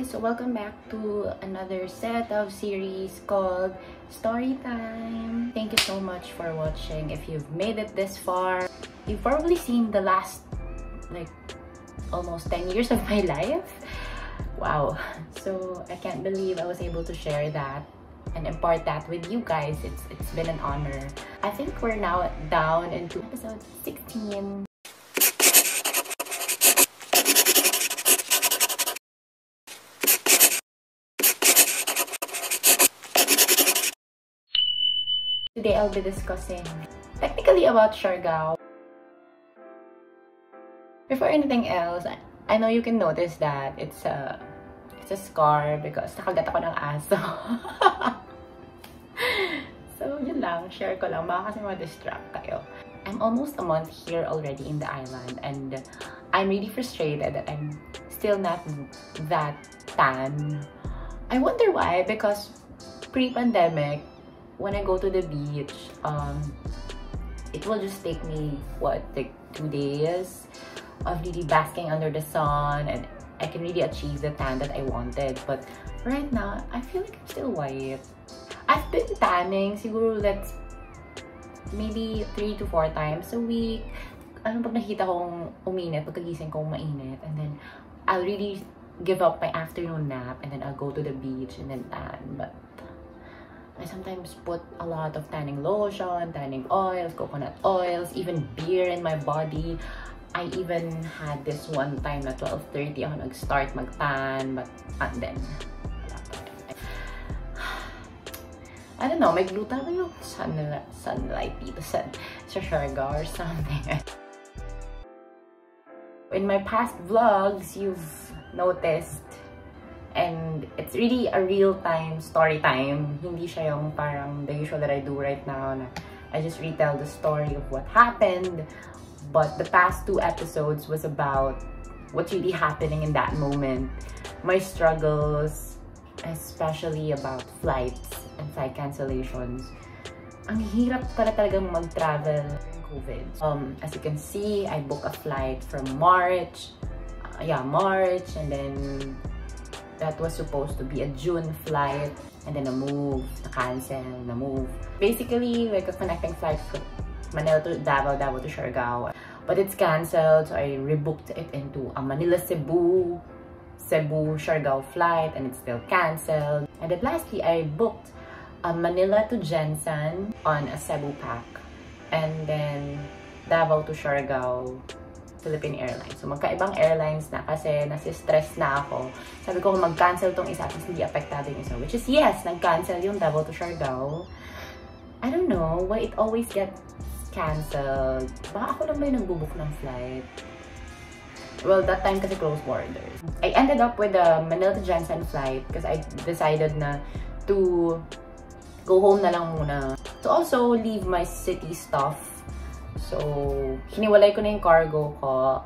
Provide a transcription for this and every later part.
guys! So welcome back to another set of series called Story Time. Thank you so much for watching. If you've made it this far, you've probably seen the last like almost 10 years of my life. Wow! So I can't believe I was able to share that and impart that with you guys. It's been an honor. I think we're now down into episode 16. Today I'll be discussing technically about Siargao. Before anything else, I know you can notice that it's a scar because nakagat ako ng aso. So yun lang, share ko lang, baka kasi ma-distract kayo. I'm almost a month here already in the island and I'm really frustrated that I'm still not that tan. I wonder why, because pre-pandemic, when I go to the beach, it will just take me, what, like 2 days of really basking under the sun and I can really achieve the tan that I wanted. But right now, I feel like I'm still white. I've been tanning, siguro that's maybe 3 to 4 times a week. Ano pag nakita kong uminit, pagkagising kong mainit, and then I'll really give up my afternoon nap and then I'll go to the beach and then tan. But I sometimes put a lot of tanning lotion, tanning oils, coconut oils, even beer in my body. I even had this one time na 12:30 ako nag-start mag-tan, but and then wala pa rin. I don't know, may gluta ba yung sunlight dito sa Siargao or something. In my past vlogs, you've noticed, and it's really a real-time story time. Hindi siya yung parang the usual that I do right now na I just retell the story of what happened. But the past 2 episodes was about what's really happening in that moment. My struggles, especially about flights and flight cancellations. Ang hirap pala talagang mag-travel during COVID. As you can see, I booked a flight from March. March, and then that was supposed to be a June flight, and then na-cancel, na-move. Basically, like a connecting flight from Manila to Davao, Davao to Siargao. But it's cancelled, so I rebooked it into a Manila-Cebu, Cebu-Siargao flight, and it's still cancelled. And then lastly, I booked a Manila to Jensen on a Cebu pack, and then Davao to Siargao, Philippine airlines. So magkaibang airlines na kasi nasi-stress na ako. Sabi ko kung mag-cancel tong isa, tapos hindi apektado yung isa. Which is yes, nag-cancel yung Davao to Siargao. I don't know why it always gets canceled. Baka ako lang ba yung nagbubook ng flight? Well, that time kasi closed borders. I ended up with a Manila to Jensen flight because I decided na to go home na lang muna. To also leave my city stuff. So, hiniwalay ko na yung cargo ko.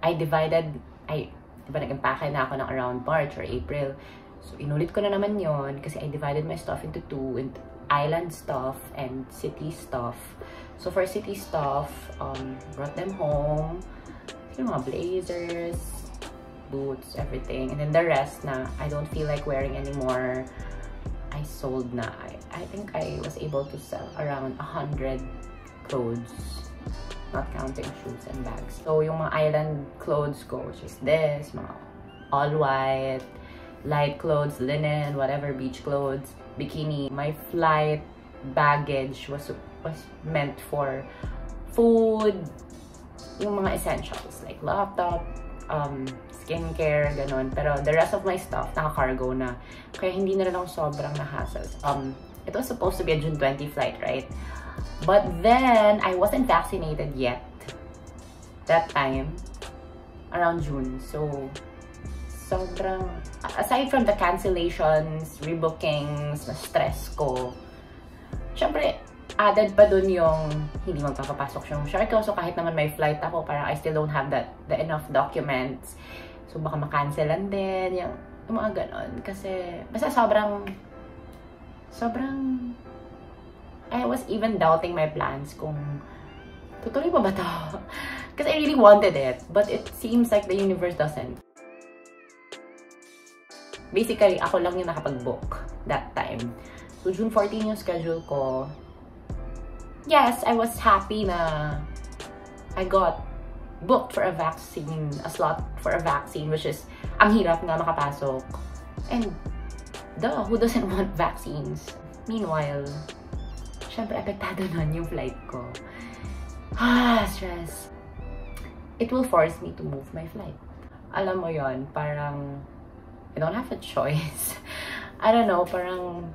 Diba nag-impake na ako ng around March or April. So, inulit ko na naman yon kasi I divided my stuff into 2, into island stuff and city stuff. So, for city stuff, brought them home. Yung mga blazers, boots, everything. And then the rest na I don't feel like wearing anymore, I sold na. I think I was able to sell around 100 clothes, not counting shoes and bags. So, yung mga island clothes ko, which is this, mga all white, light clothes, linen, whatever, beach clothes, bikini. My flight baggage was meant for food, yung mga essentials, like laptop, skincare, ganun. Pero the rest of my stuff, naka-cargo na. Kaya hindi na rin ako sobrang na-hassle. It was supposed to be a June 20 flight, right? But then, I wasn't vaccinated yet that time, around June. So, sobrang, aside from the cancellations, rebookings, na stress ko, syempre, added pa dun yung hindi magpapapasok yung Siargao. So, kahit naman may flight ako, parang I still don't have the enough documents. So, baka makancelan din, yung mga ganon. Kasi, basta sobrang, I was even doubting my plans kung tutuloy pa ba to? Because I really wanted it, but it seems like the universe doesn't. basically, ako lang yung nakapag-book that time. So, June 14 yung schedule ko. Yes, I was happy na I got booked for a vaccine, a slot for a vaccine, which is, ang hirap nga makapasok. And, duh, who doesn't want vaccines? Meanwhile, syempre, apektado nun yung flight ko. Stress. It will force me to move my flight. Alam mo yon, parang, I don't have a choice. I don't know, parang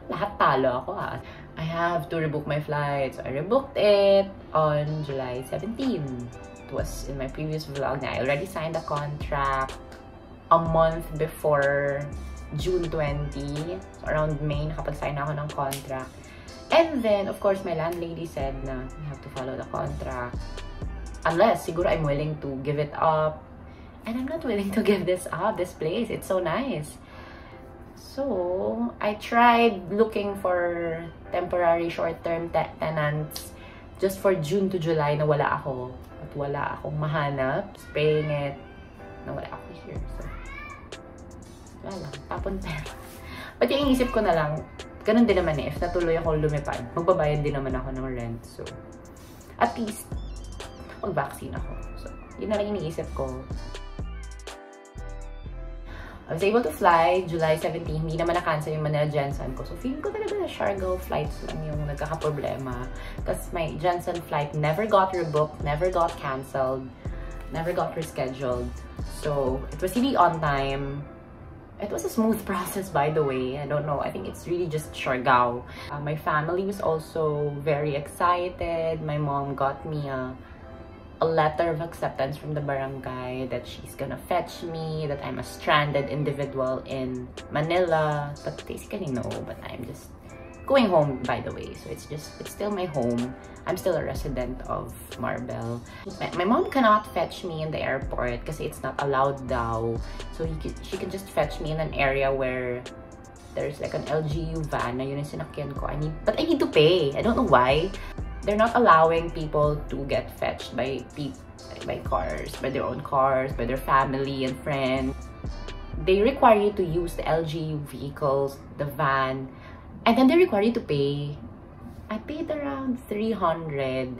lahat talo ako I have to rebook my flight. So I rebooked it on July 17. It was in my previous vlog na I already signed a contract a month before June 20. So around May, nakapag-sign ako ng contract. And then, of course, my landlady said na you have to follow the contract. Unless, siguro I'm willing to give it up. And I'm not willing to give this up, this place. It's so nice. So, I tried looking for temporary short-term tenants just for June to July na wala ako. At wala akong mahanap. Spraying it na wala ako here. So, wala lang. Tapon pera. But yung inisip ko na lang, ganun din naman if natuloy ako lumipad, magbabayad din naman ako ng rent. So, at least, mag-vaccine ako. So, yun na lang iniisip ko. I was able to fly July 17. Hindi naman na-cancel yung Manila Jensen ko. So, feeling ko talaga na Siargao flights lang yung nagkakaproblema. Because my Jensen flight never got rebooked, never got cancelled, never got rescheduled. So, it was really on time. It was a smooth process, by the way. I don't know. I think it's really just Siargao. My family was also very excited. My mom got me a letter of acceptance from the barangay that she's gonna fetch me, that I'm a stranded individual in Manila. But basically no, but I'm just going home, by the way. So it's still my home. I'm still a resident of Marbel. My mom cannot fetch me in the airport because it's not allowed daw. So she can just fetch me in an area where there's like an LGU van na yun yung sinakyan ko. But I need to pay. I don't know why. They're not allowing people to get fetched by cars, by their own cars, by their family and friends. They require you to use the LGU vehicles, the van, and then they require you to pay. I paid around 300.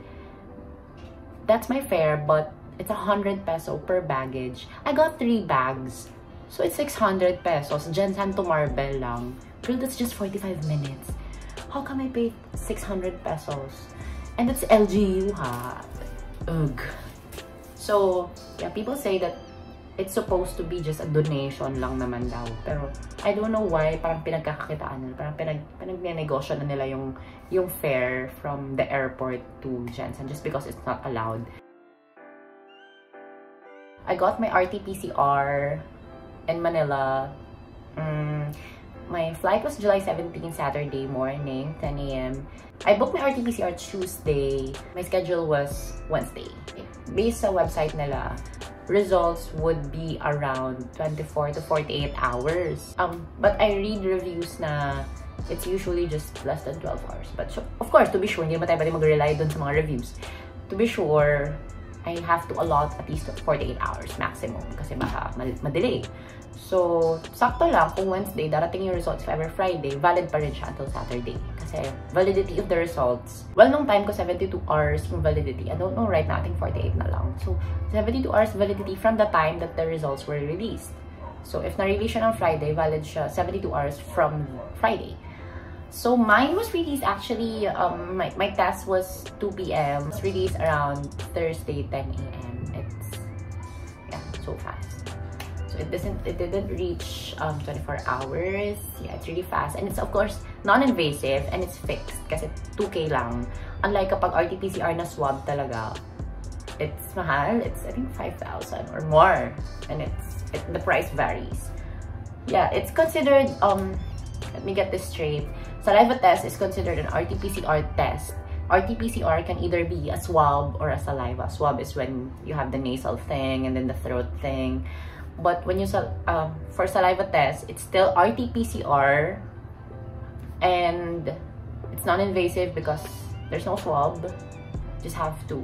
That's my fare, but it's 100 peso per baggage. I got 3 bags, so it's 600 pesos. Jensen to Marbel lang. Girl, that's just 45 minutes. How come I paid 600 pesos? And that's LGU, ha? Ugh. So, yeah, people say that it's supposed to be just a donation lang naman daw. Pero, I don't know why, parang pinagkakakitaan nila. Parang pinag-negosyo na nila yung fare from the airport to Jensen just because it's not allowed. I got my RT-PCR in Manila. My flight was July 17, Saturday morning, 10 a.m. I booked my RT-PCR Tuesday. My schedule was Wednesday. Based sa website nila, results would be around 24 to 48 hours. But I read reviews na it's usually just less than 12 hours. But of course, to be sure, hindi naman tayo pwede mag-rely dun sa mga reviews. To be sure, I have to allot at least 48 hours maximum kasi baka ma-delay. So, sakto lang kung Wednesday, darating yung results. If ever Friday, valid pa rin siya until Saturday. Kasi validity of the results, well, nung time ko 72 hours yung validity. I don't know right now, I think 48 na lang. So, 72 hours validity from the time that the results were released. So, if na-release siya on Friday, valid siya 72 hours from Friday. So, mine was released actually, my test was 2 p.m. It was released around Thursday, 10 a.m. It's, yeah, so fast. So, it didn't reach 24 hours. Yeah, it's really fast. And it's, of course, non-invasive and it's fixed kasi 2K lang. Unlike kapag RT-PCR na swab talaga, it's mahal. It's, I think, 5,000 or more. And the price varies. Yeah, it's considered, let me get this straight. Saliva test is considered an RT-PCR test. RT-PCR can either be a swab or a saliva. Swab is when you have the nasal thing and then the throat thing. But when you for saliva test, it's still RT-PCR and it's non-invasive because there's no swab. Just have to.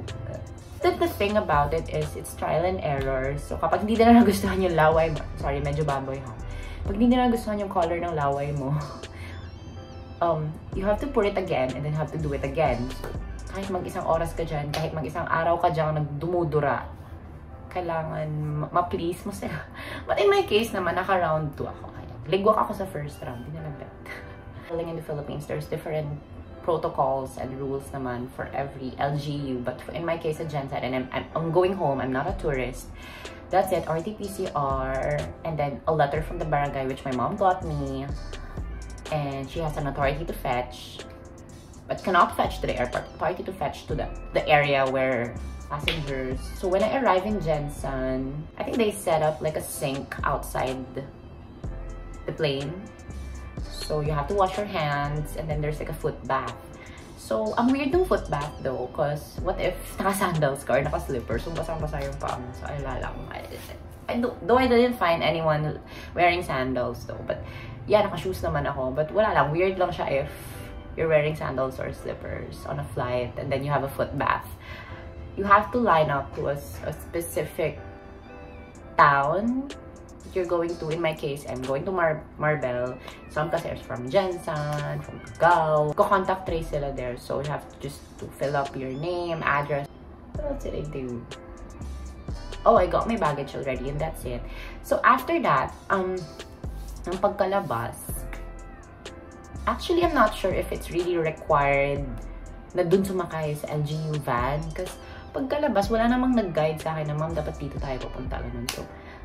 The thing about it is it's trial and error. So kapag hindi na nagustuhan yung laway, sorry, medyo baboy ha. pag hindi nila gustuhan yung color ng laway mo, you have to pour it again and then have to do it again. So, kahit mag-isang oras ka dyan, kahit mag-isang araw ka dyan nagdumudura, kailangan ma-please mo sila. But in my case naman, naka-round 2 ako. Ligwak ako sa first round, di na lang bet. In the Philippines, there's different protocols and rules naman for every LGU. But in my case, a Gen-Z, and I'm going home, I'm not a tourist. That's it, RT-PCR, and then a letter from the barangay, which my mom got me. And she has an authority to fetch, but cannot fetch to the airport. Authority to fetch to the area where passengers. So when I arrive in Jensen, I think they set up like a sink outside the plane. So you have to wash your hands, and then there's like a foot bath. So ang weird ng foot bath though, cause what if naka-sandals ka or naka-slippers, so basang-basa yung paa mo. So ayun lang. Though I didn't find anyone wearing sandals though, but yeah, naka-shoes naman ako. But wala lang, weird lang siya if you're wearing sandals or slippers on a flight and then you have a foot bath. You have to line up to a specific town you're going to. In my case, I'm going to Marbel. Some kasi are from Jensen, from Siargao. Contact trace sila there, so you have to just to fill up your name, address. That's it I do. Oh, I got my baggage already, and that's it. So after that, ng pagkalabas, actually, I'm not sure if it's really required na dun sumakay sa LGU van. Kasi pagkalabas, wala namang nag-guide sa akin na, ma'am, dapat dito tayo pupunta. Ganun. So,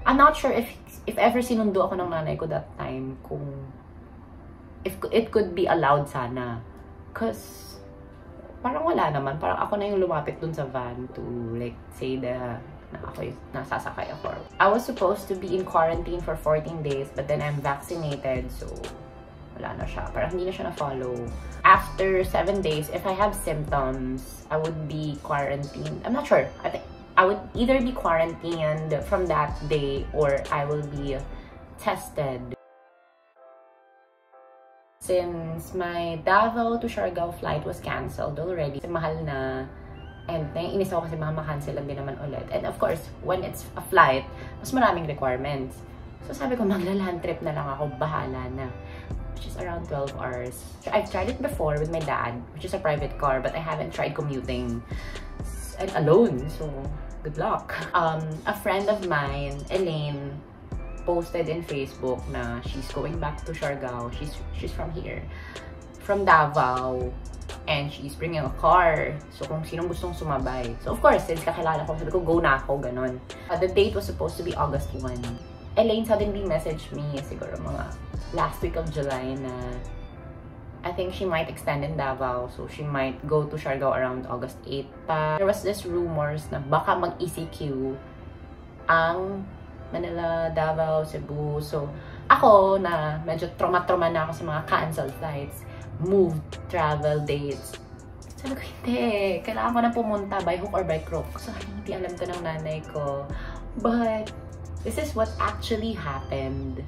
I'm not sure if ever sinundo ako ng nanay ko that time, kung if it could be allowed sana. Cause parang wala naman. Parang ako na yung lumapit dun sa van to like say na ako yung nasasakay ako. I was supposed to be in quarantine for 14 days, but then I'm vaccinated, so wala na siya. Parang hindi na siya na-follow. After 7 days, if I have symptoms, I would be quarantined. I'm not sure. I think I would either be quarantined from that day or I will be tested. Since my Davao to Siargao flight was cancelled already, mahal na, and naiinis ako kasi makakancelan din naman ulit. And of course, when it's a flight, mas maraming requirements. So sabi ko, magla-land trip na lang ako, bahala na. Which is around 12 hours. So I've tried it before with my dad, which is a private car, but I haven't tried commuting and alone. So good luck. A friend of mine, Elaine, posted in Facebook na she's going back to Siargao. She's from here, from Davao, and she's bringing a car. So kung sinong gustong sumabay. So of course, since kakilala ko, sabi ko, go na ako, ganon. The date was supposed to be August 1. Elaine suddenly messaged me, siguro mga last week of July, na I think she might extend in Davao, so she might go to Siargao around August 8 pa. There was this rumors na baka mag-ECQ ang Manila, Davao, Cebu. So, ako na medyo trauma-trauma na ako sa mga cancelled flights, moved travel dates. Sabi ko, hindi. Kailangan ko na pumunta by hook or by crook. So, hindi alam to ng nanay ko. But, this is what actually happened.